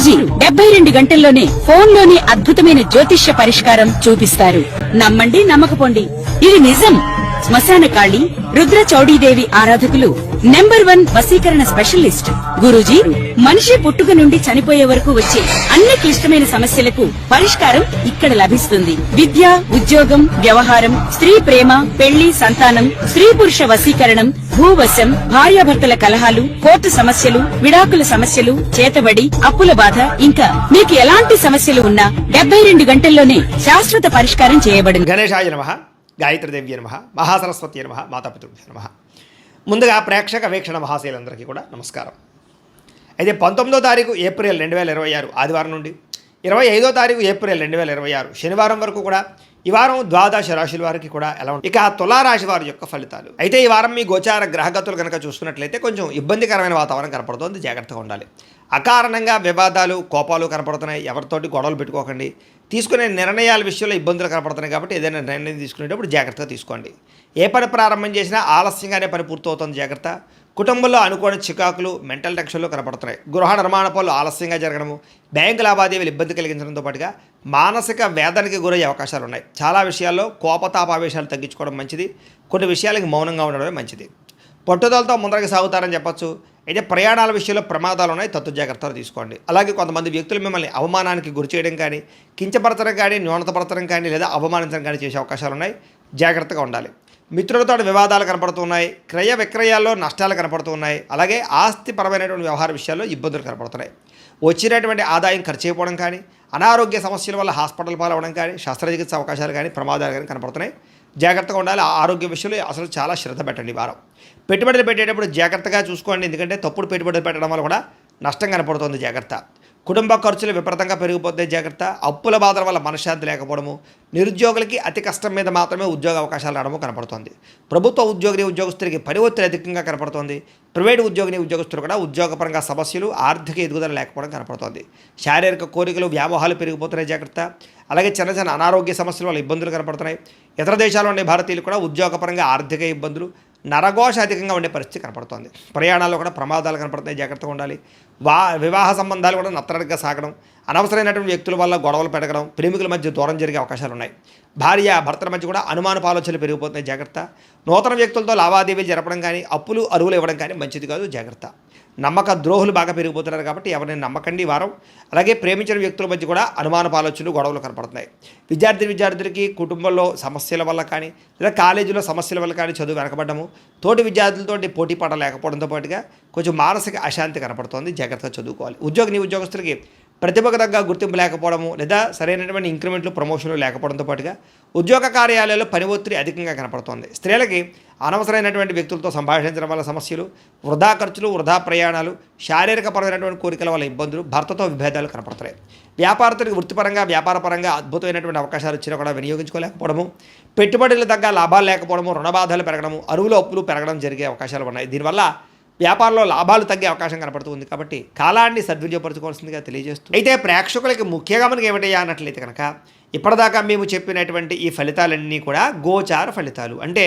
గురూజీ 72 గంటల్లోనే ఫోన్లోని అద్భుతమైన జ్యోతిష్య పరిష్కారం చూపిస్తారు. నమ్మండి, నమ్మకపోండి, ఇది నిజం. శ్మశాన కాళి రుద్ర చౌడీదేవి ఆరాధకులు నంబర్ 1 వశీకరణ స్పెషలిస్ట్. గురూజీ మనిషి పుట్టుక నుండి చనిపోయే వరకు వచ్చే అన్ని క్లిష్టమైన సమస్యలకు పరిష్కారం ఇక్కడ లభిస్తుంది. విద్య, ఉద్యోగం, వ్యవహారం, స్త్రీ ప్రేమ, పెళ్లి, సంతానం, స్త్రీ పురుష వశీకరణం, భూవశం, భార్యాభర్తల కలహాలు, కోర్టు సమస్యలు, విడాకుల సమస్యలు, చేతబడి, అప్పుల బాధ, ఇంకా మీకు ఎలాంటి సమస్యలు ఉన్నా 72 గంటల్లోనే శాశ్వత పరిష్కారం చేయబడింది. గణేశాయ నమః, గాయత్రీదేవి నమః, మహాసరస్వతి నమః, మాతాపితృభ్యో నమః. ముందుగా ప్రేక్షక వీక్షణ మహాశయులందరికీ కూడా నమస్కారం. అయితే 19వ తారీఖు ఏప్రిల్ 2026 ఆదివారం నుండి 25వ తారీఖు ఏప్రిల్ 2026 శనివారం వరకు కూడా ఈ వారం ద్వాదశ రాశుల వారికి కూడా ఎలా ఉంటుంది. ఇక తులారాశి వారి యొక్క ఫలితాలు. అయితే ఈ వారం మీ గోచార గ్రహగతులు కనుక చూసుకున్నట్లయితే కొంచెం ఇబ్బందికరమైన వాతావరణం కనపడుతుంది, జాగ్రత్తగా ఉండాలి. అకారణంగా వివాదాలు, కోపాలు కనపడుతున్నాయి. ఎవరితోటి గొడవలు పెట్టుకోకండి. తీసుకునే నిర్ణయాల విషయంలో ఇబ్బందులు కనపడుతున్నాయి కాబట్టి ఏదైనా నిర్ణయం తీసుకునేటప్పుడు జాగ్రత్తగా తీసుకోండి. ఏ పని ప్రారంభం చేసినా ఆలస్యంగానే పని పూర్తవుతుంది, జాగ్రత్త. కుటుంబంలో అనుకోని చికాకులు, మెంటల్ టెన్షన్లు కనపడుతున్నాయి. గృహ నిర్మాణ పనులు ఆలస్యంగా జరగడము, బ్యాంకు లావాదేవీలు ఇబ్బంది కలిగించడంతో పాటుగా మానసిక వేదనకి గురయ్యే అవకాశాలు ఉన్నాయి. చాలా విషయాల్లో కోపతాపావేశాలు తగ్గించుకోవడం మంచిది. కొన్ని విషయాలకి మౌనంగా ఉండడమే మంచిది. పట్టుదలతో ముందరికి సాగుతారని చెప్పచ్చు. అయితే ప్రయాణాల విషయంలో ప్రమాదాలు ఉన్నాయి, తత్తు జాగ్రత్తలు తీసుకోండి. అలాగే కొంతమంది వ్యక్తులు మిమ్మల్ని అవమానానికి గురి చేయడం కానీ, కించపరచడం కానీ, న్యూనతపరచడం కానీ లేదా అవమానించడం కానీ చేసే అవకాశాలు ఉన్నాయి, జాగ్రత్తగా ఉండాలి. మిత్రులతో వివాదాలు కనపడుతున్నాయి. క్రయ విక్రయాల్లో నష్టాలు కనపడుతున్నాయి. అలాగే ఆస్తిపరమైనటువంటి వ్యవహార విషయాల్లో ఇబ్బందులు కనపడుతున్నాయి. వచ్చినటువంటి ఆదాయం ఖర్చు అయిపోవడం కానీ, అనారోగ్య సమస్యల వల్ల హాస్పిటల్ పాలవడం కానీ, శస్త్రచికిత్స అవకాశాలు కానీ, ప్రమాదాలు కానీ కనపడుతున్నాయి, జాగ్రత్తగా ఉండాలి. ఆరోగ్య విషయంలో అసలు చాలా శ్రద్ధ పెట్టండి. వారం పెట్టుబడులు పెట్టేటప్పుడు జాగ్రత్తగా చూసుకోండి, ఎందుకంటే తప్పుడు పెట్టుబడులు పెట్టడం వల్ల కూడా నష్టం కనపడుతుంది, జాగ్రత్త. కుటుంబ ఖర్చులు విపరీతంగా పెరిగిపోతే జాగ్రత్త. అప్పుల బాధల వల్ల మనశ్శాంతి లేకపోవడము, నిరుద్యోగులకి అతి కష్టం మీద మాత్రమే ఉద్యోగ అవకాశాలు రావడము కనపడుతుంది. ప్రభుత్వ ఉద్యోగస్తులకి పని ఒత్తిడి అధికంగా కనపడుతుంది. ప్రైవేటు ఉద్యోగస్తులు కూడా ఉద్యోగపరంగా సమస్యలు, ఆర్థిక ఎదుగుదల లేకపోవడం కనపడుతుంది. శారీరక కోరికలు, వ్యామోహాలు పెరిగిపోతున్నాయి, జాగ్రత్త. అలాగే చిన్న చిన్న అనారోగ్య సమస్యల వల్ల ఇబ్బందులు కనపడుతున్నాయి. ఇతర దేశాల్లో ఉండే భారతీయులు కూడా ఉద్యోగపరంగా ఆర్థిక ఇబ్బందులు, నరఘోష అధికంగా ఉండే పరిస్థితి కనపడుతుంది. ప్రయాణాల్లో కూడా ప్రమాదాలు కనపడుతున్నాయి, జాగ్రత్తగా ఉండాలి. వివాహ సంబంధాలు కూడా నత్తనడగా సాగడం, అనవసరమైనటువంటి వ్యక్తుల వల్ల గొడవలు పెరగడం, ప్రేమికుల మధ్య దూరం జరిగే అవకాశాలు ఉన్నాయి. భార్య భర్తల మధ్య కూడా అనుమానపు ఆలోచనలు పెరిగిపోతున్నాయి, జాగ్రత్త. నూతన వ్యక్తులతో లావాదేవీలు జరపడం కానీ, అప్పులు అరువులు ఇవ్వడం కానీ మంచిది కాదు, జాగ్రత్త. నమ్మక ద్రోహులు బాగా పెరిగిపోతున్నారు కాబట్టి ఎవరిని నమ్మకండి వారం. అలాగే ప్రేమించిన వ్యక్తుల మధ్య కూడా అనుమానపు ఆలోచనలు, గొడవలు కనపడుతున్నాయి. విద్యార్థులకి కుటుంబంలో సమస్యల వల్ల కానీ, లేదా కాలేజీలో సమస్యల వల్ల కానీ చదువు వెనకబడ్డము, తోటి విద్యార్థులతో పోటీ పడ లేకపోవడంతో పాటుగా కొంచెం మానసిక అశాంతి కనపడుతోంది, జాగ్రత్తగా చదువుకోవాలి. ఉద్యోగస్తులకి ప్రతిభకు తగ్గ గుర్తింపు లేకపోవడము, లేదా సరైనటువంటి ఇంక్రిమెంట్లు, ప్రమోషన్లు లేకపోవడంతో పాటుగా ఉద్యోగ కార్యాలయాల్లో పని ఒత్తిడి అధికంగా కనపడుతోంది. స్త్రీలకి అనవసరమైనటువంటి వ్యక్తులతో సంభాషించడం వల్ల సమస్యలు, వృధా ఖర్చులు, వృధా ప్రయాణాలు, శారీరకపరమైనటువంటి కోరికల వల్ల ఇబ్బందులు, భర్తతో విభేదాలు కనపడుతున్నాయి. వ్యాపారస్తులకు వృత్తిపరంగా, వ్యాపారపరంగా అద్భుతమైనటువంటి అవకాశాలు వచ్చినా కూడా వినియోగించుకోలేకపోవడము, పెట్టుబడులు తగ్గ లాభాలు లేకపోవడము, రుణబాధలు పెరగడము, అరువులు అప్పులు పెరగడం జరిగే అవకాశాలు ఉన్నాయి. దీనివల్ల వ్యాపారంలో లాభాలు తగ్గే అవకాశం కనపడుతుంది కాబట్టి కాలాన్ని సద్వినియోగపరచుకోవాల్సిందిగా తెలియజేస్తూ, అయితే ప్రేక్షకులకి ముఖ్యంగా మనకి ఏమిటయ్యా అన్నట్లయితే కనుక ఇప్పటిదాకా మేము చెప్పినటువంటి ఈ ఫలితాలన్నీ కూడా గోచార ఫలితాలు, అంటే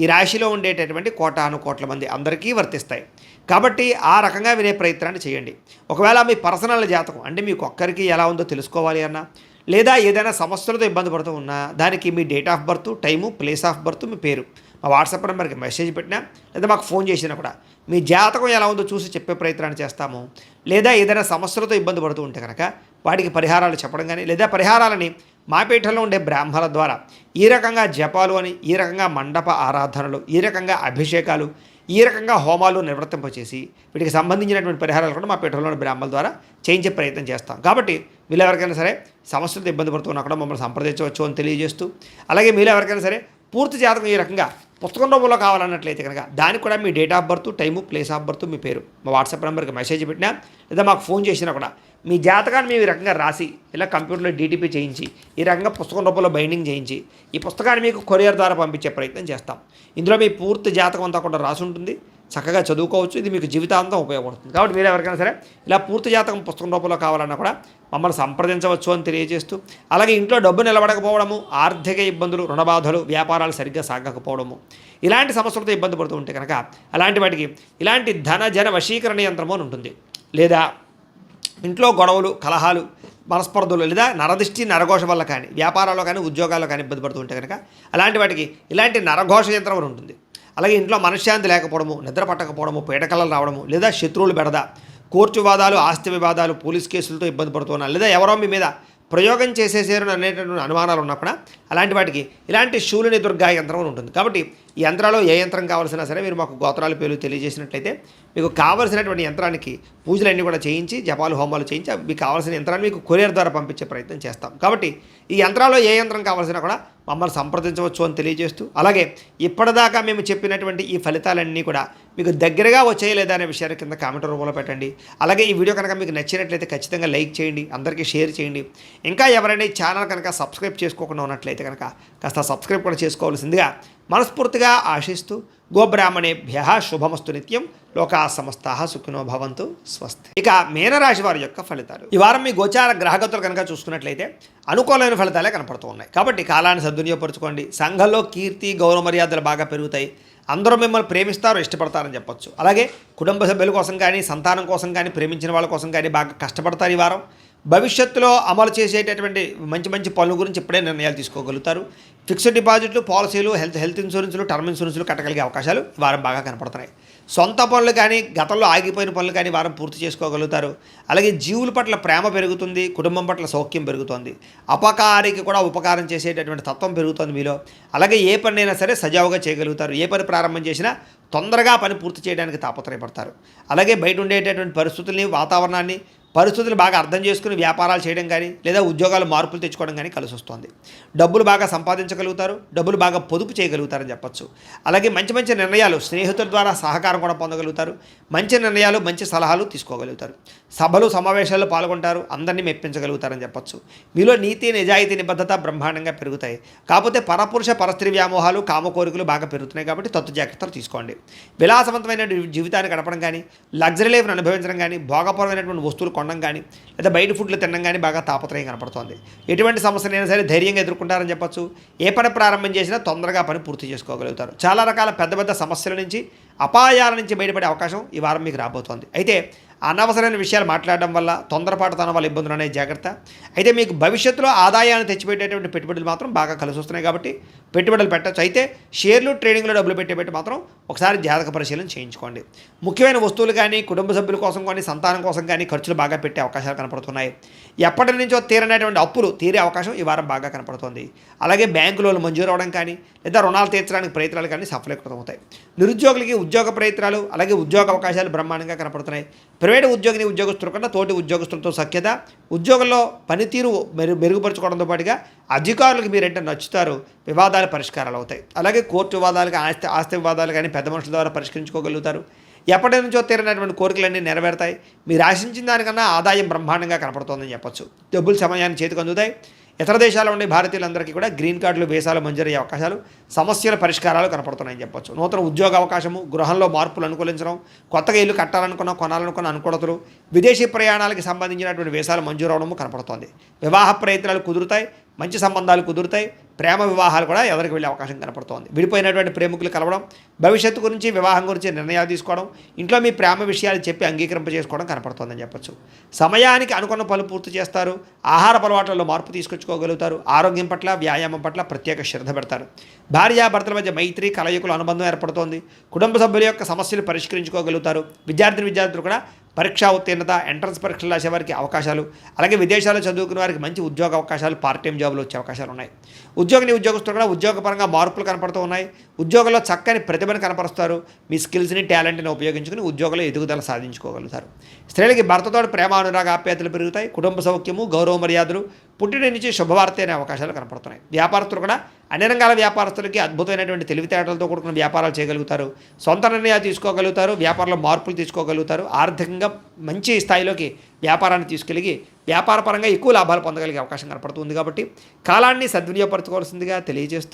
ఈ రాశిలో ఉండేటటువంటి కోటాను కోట్ల మంది అందరికీ వర్తిస్తాయి. కాబట్టి ఆ రకంగా వినే ప్రయత్నాన్ని చేయండి. ఒకవేళ మీ పర్సనల్ జాతకం అంటే మీకు ఒక్కరికి ఎలా ఉందో తెలుసుకోవాలి అన్నా, లేదా ఏదైనా సమస్యలతో ఇబ్బంది పడుతూ ఉన్నా, దానికి మీ date of birth, time, place of birth, మీ పేరు మా వాట్సాప్ నెంబర్కి మెసేజ్ పెట్టినా, లేదా మాకు ఫోన్ చేసినా కూడా మీ జాతకం ఎలా ఉందో చూసి చెప్పే ప్రయత్నాన్ని చేస్తాము. లేదా ఏదైనా సమస్యలతో ఇబ్బంది పడుతూ ఉంటే కనుక వాటికి పరిహారాలు చెప్పడం కానీ, లేదా పరిహారాలని మా పీఠంలో ఉండే బ్రాహ్మణుల ద్వారా ఈ రకంగా జపాలు అని, ఈ రకంగా మండప ఆరాధనలు, ఈ రకంగా అభిషేకాలు, ఈ రకంగా హోమాలు నిర్వర్తింపచేసి వీటికి సంబంధించినటువంటి పరిహారాలు కూడా మా పీఠంలోని బ్రాహ్మణుల ద్వారా చేయించే ప్రయత్నం చేస్తాం. కాబట్టి మీరు ఎవరికైనా సరే సమస్యలతో ఇబ్బంది పడుతున్నా కూడా మమ్మల్ని సంప్రదించవచ్చు అని తెలియజేస్తూ, అలాగే మీరు ఎవరికైనా సరే పూర్తి జాతకం ఈ రకంగా పుస్తకం రూపంలో కావాలన్నట్లయితే కనుక దానికి కూడా మీ date of birth, time, place of birth, మీ పేరు మా వాట్సాప్ నెంబర్కి మెసేజ్ పెట్టినా, లేదా మాకు ఫోన్ చేసినా కూడా మీ జాతకాన్ని మేము ఈ రకంగా రాసి ఇలా కంప్యూటర్లో డీటీపీ చేయించి ఈ రకంగా పుస్తకం రూపంలో బైండింగ్ చేయించి ఈ పుస్తకాన్ని మీకు కొరియర్ ద్వారా పంపించే ప్రయత్నం చేస్తాం. ఇందులో మీ పూర్తి జాతకం అంతా కూడా రాసి ఉంటుంది, చక్కగా చదువుకోవచ్చు. ఇది మీకు జీవితాంతం ఉపయోగపడుతుంది. కాబట్టి మీరు ఎవరికైనా సరే ఇలా పూర్తి జాతకం పుస్తకం రూపంలో కావాలన్నా కూడా మమ్మల్ని సంప్రదించవచ్చు అని తెలియజేస్తూ, అలాగే ఇంట్లో డబ్బు నిలబడకపోవడము, ఆర్థిక ఇబ్బందులు, రుణబాధలు, వ్యాపారాలు సరిగ్గా సాగకపోవడము, ఇలాంటి సమస్యలతో ఇబ్బంది పడుతూ ఉంటే కనుక అలాంటి వాటికి ఇలాంటి ధన జన వశీకరణ యంత్రము అని ఉంటుంది, లేదా ఇంట్లో గొడవలు, కలహాలు, మనస్పర్ధలు లేదా నరదిష్టి, నరఘోష వల్ల కానీ వ్యాపారాల్లో కానీ ఉద్యోగాల్లో కానీ ఇబ్బంది పడుతూ ఉంటే కనుక అలాంటి వాటికి ఇలాంటి నరఘోష యంత్రం అని ఉంటుంది. అలాగే ఇంట్లో మనశ్శాంతి లేకపోవడము, నిద్ర పట్టకపోవడము, పీడకలలు రావడము లేదా శత్రువులు బెడద, కోర్టు వివాదాలు, ఆస్తి వివాదాలు, పోలీస్ కేసులతో ఇబ్బంది పడుతున్నారు లేదా ఎవరో మీ మీద ప్రయోగం చేసేసారు అనేటటువంటి అనుమానాలు ఉన్నా కూడా అలాంటి వాటికి ఇలాంటి శూలిని దుర్గా యంత్రం అని ఉంటుంది. కాబట్టి ఈ యంత్రాల్లో ఏ యంత్రం కావాల్సినా సరే మీరు మాకు గోత్రాల పేర్లు తెలియజేసినట్లయితే మీకు కావాల్సినటువంటి యంత్రానికి పూజలన్నీ కూడా చేయించి జపాలు హోమాలు చేయించి మీకు కావాల్సిన యంత్రాన్ని మీకు కొరియర్ ద్వారా పంపించే ప్రయత్నం చేస్తాం. కాబట్టి ఈ యంత్రాల్లో ఏ యంత్రం కావాల్సినా కూడా మమ్మల్ని సంప్రదించవచ్చు అని తెలియజేస్తూ, అలాగే ఇప్పటిదాకా మేము చెప్పినటువంటి ఈ ఫలితాలన్నీ కూడా మీకు దగ్గరగా వచ్చాయి లేదా అనే విషయాన్ని కింద కామెంట్ రూపంలో పెట్టండి. అలాగే ఈ వీడియో కనుక మీకు నచ్చినట్లయితే ఖచ్చితంగా లైక్ చేయండి, అందరికీ షేర్ చేయండి. ఇంకా ఎవరైనా ఈ ఛానల్ కనుక సబ్స్క్రైబ్ చేసుకోకుండా ఉన్నట్లయితే కనుక కాస్త సబ్స్క్రైబ్ కూడా చేసుకోవాల్సిందిగా మనస్ఫూర్తిగా ఆశిస్తూ గోబ్రాహ్మణేభ్య శుభమస్తు నిత్యం, లోకా సమస్తాః సుఖినో భవంతు, స్వస్తి. ఇక మీనరాశి వారి యొక్క ఫలితాలు. ఈ వారం మీ గోచార గ్రహగతులు కనుక చూసుకున్నట్లయితే అనుకూలమైన ఫలితాలే కనపడుతూ ఉన్నాయి. కాబట్టి కాలాన్ని సద్వినియోగపరచుకోండి. సంఘంలో కీర్తి, గౌరవ మర్యాదలు బాగా పెరుగుతాయి. అందరూ మిమ్మల్ని ప్రేమిస్తారు, ఇష్టపడతారని చెప్పొచ్చు. అలాగే కుటుంబ సభ్యుల కోసం కానీ, సంతానం కోసం కానీ, ప్రేమించిన వాళ్ళ కోసం కానీ బాగా కష్టపడతారు ఈ వారం. భవిష్యత్తులో అమలు చేసేటటువంటి మంచి మంచి పనుల గురించి ఇప్పుడే నిర్ణయాలు తీసుకోగలుగుతారు. ఫిక్స్డ్ డిపాజిట్లు, పాలసీలు, హెల్త్ ఇన్సూరెన్స్లు, టర్మ్ ఇన్సూరెన్స్లు కట్టగలిగే అవకాశాలు ఈ వారం బాగా కనపడుతున్నాయి. సొంత పనులు కానీ, గతంలో ఆగిపోయిన పనులు కానీ వారం పూర్తి చేసుకోగలుగుతారు. అలాగే జీవుల పట్ల ప్రేమ పెరుగుతుంది, కుటుంబం పట్ల సౌఖ్యం పెరుగుతుంది. అపకారికి కూడా ఉపకారం చేసేటటువంటి తత్వం పెరుగుతుంది మీలో. అలాగే ఏ పనైనా సరే సజావుగా చేయగలుగుతారు. ఏ పని ప్రారంభం చేసినా తొందరగా పని పూర్తి చేయడానికి తాపత్రయపడతారు. అలాగే బయట ఉండేటటువంటి పరిస్థితుల్ని, వాతావరణాన్ని, పరిస్థితులు బాగా అర్థం చేసుకుని వ్యాపారాలు చేయడం కానీ లేదా ఉద్యోగాలు మార్పులు తెచ్చుకోవడం కానీ కలిసి వస్తుంది. డబ్బులు బాగా సంపాదించగలుగుతారు, డబ్బులు బాగా పొదుపు చేయగలుగుతారని చెప్పచ్చు. అలాగే మంచి మంచి నిర్ణయాలు, స్నేహితుల ద్వారా సహకారం కూడా పొందగలుగుతారు. మంచి నిర్ణయాలు, మంచి సలహాలు తీసుకోగలుగుతారు. సభలు, సమావేశాల్లో పాల్గొంటారు, అందరినీ మెప్పించగలుగుతారని చెప్పచ్చు. మీలో నీతి, నిజాయితీ, నిబద్ధత బ్రహ్మాండంగా పెరుగుతాయి. కాకపోతే పరపురుష, పరస్త్రీ వ్యామోహాలు, కామ కోరికలు బాగా పెరుగుతున్నాయి. కాబట్టి తత్తు జాగ్రత్తలు తీసుకోండి. విలాసవంతమైన జీవితాన్ని గడపడం కానీ, లగ్జరీ లైఫ్ను అనుభవించడం కానీ, భోగపరమైనటువంటి వస్తువులు కొనడం కానీ లేదా బయట ఫుడ్లు తినడం కానీ బాగా తాపత్రయం కనపడుతోంది. ఎటువంటి సమస్యలైనా సరే ధైర్యంగా ఎదుర్కొంటారని చెప్పచ్చు. ఏ పని ప్రారంభం చేసినా తొందరగా పని పూర్తి చేసుకోగలుగుతారు. చాలా రకాల పెద్ద పెద్ద సమస్యల నుంచి, అపాయాల నుంచి బయటపడే అవకాశం ఈ వారం మీకు రాబోతోంది. అయితే అనవసరమైన విషయాలు మాట్లాడడం వల్ల, తొందరపాటుతనం వల్ల ఇబ్బందులు అనేది జాగ్రత్త. అయితే మీకు భవిష్యత్తులో ఆదాయాన్ని తెచ్చిపెట్టేటువంటి పెట్టుబడులు మాత్రం బాగా కలిసి వస్తున్నాయి. కాబట్టి పెట్టుబడులు పెట్టచ్చు. అయితే షేర్లు, ట్రేడింగ్లో డబ్బులు పెట్టేపెట్టి మాత్రం ఒకసారి జాతక పరిశీలన చేయించుకోండి. ముఖ్యమైన వస్తువులు కానీ, కుటుంబ సభ్యుల కోసం కానీ, సంతానం కోసం కానీ ఖర్చులు బాగా పెట్టే అవకాశాలు కనపడుతున్నాయి. ఎప్పటి నుంచో తీరనేటువంటి అప్పులు తీరే అవకాశం ఈ వారం బాగా కనపడుతుంది. అలాగే బ్యాంకు లోన్లు మంజూరు అవడం కానీ లేదా రుణాలు తీర్చడానికి ప్రయత్నాలు కానీ సఫలీకృతమవుతాయి. నిరుద్యోగులకి ఉద్యోగ ప్రయత్నాలు, అలాగే ఉద్యోగ అవకాశాలు బ్రహ్మాండంగా కనపడుతున్నాయి. ప్రైవేటు ఉద్యోగుల కన్నా తోటి ఉద్యోగస్తులతో సఖ్యత, ఉద్యోగంలో పనితీరు మెరుగుపరచుకోవడంతో పాటుగా అధికారులకు మీరంటే నచ్చుతారు, వివాదాలు పరిష్కారాలు అవుతాయి. అలాగే కోర్టు వివాదాలు, ఆస్తి వివాదాలు కానీ పెద్ద మనుషుల ద్వారా పరిష్కరించుకోగలుగుతారు. ఎప్పటి నుంచో తీరినటువంటి కోరికలన్నీ నెరవేరుతాయి. మీరు ఆశించిన దానికన్నా ఆదాయం బ్రహ్మాండంగా కనపడుతోందని చెప్పొచ్చు. డబ్బులు సమయాన్ని చేతికి అందుతాయి. ఇతర దేశాల్లో ఉండే భారతీయులందరికీ కూడా గ్రీన్ కార్డులు, వీసాలు మంజూరయ్యే అవకాశాలు, సమస్యల పరిష్కారాలు కనపడుతున్నాయని చెప్పొచ్చు. నూతన ఉద్యోగ అవకాశము, గృహంలో మార్పులు అనుకూలించడం, కొత్తగా ఇల్లు కట్టాలనుకున్న, కొనాలనుకున్న అనుకూలతలు, విదేశీ ప్రయాణాలకు సంబంధించినటువంటి వీసాలు మంజూరు అవడము కనపడుతోంది. వివాహ ప్రయత్నాలు కుదురుతాయి, మంచి సంబంధాలు కుదురుతాయి. ప్రేమ వివాహాలు కూడా ఎవరికి వెళ్ళే అవకాశం కనపడుతోంది. విడిపోయినటువంటి ప్రేమికులు కలవడం, భవిష్యత్తు గురించి, వివాహం గురించి నిర్ణయాలు తీసుకోవడం, ఇంట్లో మీ ప్రేమ విషయాలు చెప్పి అంగీకరింపజేసుకోవడం కనపడుతోందని చెప్పొచ్చు. సమయానికి అనుకున్న పనులు పూర్తి చేస్తారు. ఆహార అలవాట్లలో మార్పు తీసుకొచ్చుకోగలుగుతారు. ఆరోగ్యం పట్ల, వ్యాయామం పట్ల ప్రత్యేక శ్రద్ధ పెడతారు. భార్యాభర్తల మధ్య మైత్రి, కలయికలు, అనుబంధం ఏర్పడుతోంది. కుటుంబ సభ్యుల యొక్క సమస్యలు పరిష్కరించుకోగలుగుతారు. విద్యార్థులు కూడా పరీక్షా ఉత్తీర్ణత, ఎంట్రన్స్ పరీక్షలు రాసే వారికి అవకాశాలు, అలాగే విదేశాల్లో చదువుకునే వారికి మంచి ఉద్యోగ అవకాశాలు, పార్ట్ టైం జాబులు వచ్చే అవకాశాలు ఉన్నాయి. ఉద్యోగస్తులు కూడా ఉద్యోగపరంగా మార్పులు కనపడుతూ ఉన్నాయి. ఉద్యోగంలో చక్కని ప్రతిభను కనపరుస్తారు. మీ స్కిల్స్ని, టాలెంట్ని ఉపయోగించుకుని ఉద్యోగంలో ఎదుగుదల సాధించుకోగలుగుతారు. స్త్రీలకి భర్తతో ప్రేమ, అనురాగ, ఆప్యాయతలు పెరుగుతాయి. కుటుంబ సౌఖ్యము, గౌరవ మర్యాదలు, పుట్టిన నుంచి శుభవార్త అనే అవకాశాలు కనపడుతున్నాయి. వ్యాపారస్తులు కూడా అన్ని రంగాల వ్యాపారస్తులకి అద్భుతమైనటువంటి తెలివితేటలతో కూడుకున్న వ్యాపారాలు చేయగలుగుతారు. సొంత నిర్ణయాలు తీసుకోగలుగుతారు. వ్యాపారంలో మార్పులు తీసుకోగలుగుతారు. ఆర్థికంగా మంచి స్థాయిలోకి వ్యాపారాన్ని తీసుకెళ్ళి వ్యాపారపరంగా ఎక్కువ లాభాలు పొందగలిగే అవకాశం కనపడుతుంది. కాబట్టి కాలాన్ని సద్వినియోగపరచుకోవాల్సిందిగా తెలియజేస్తూ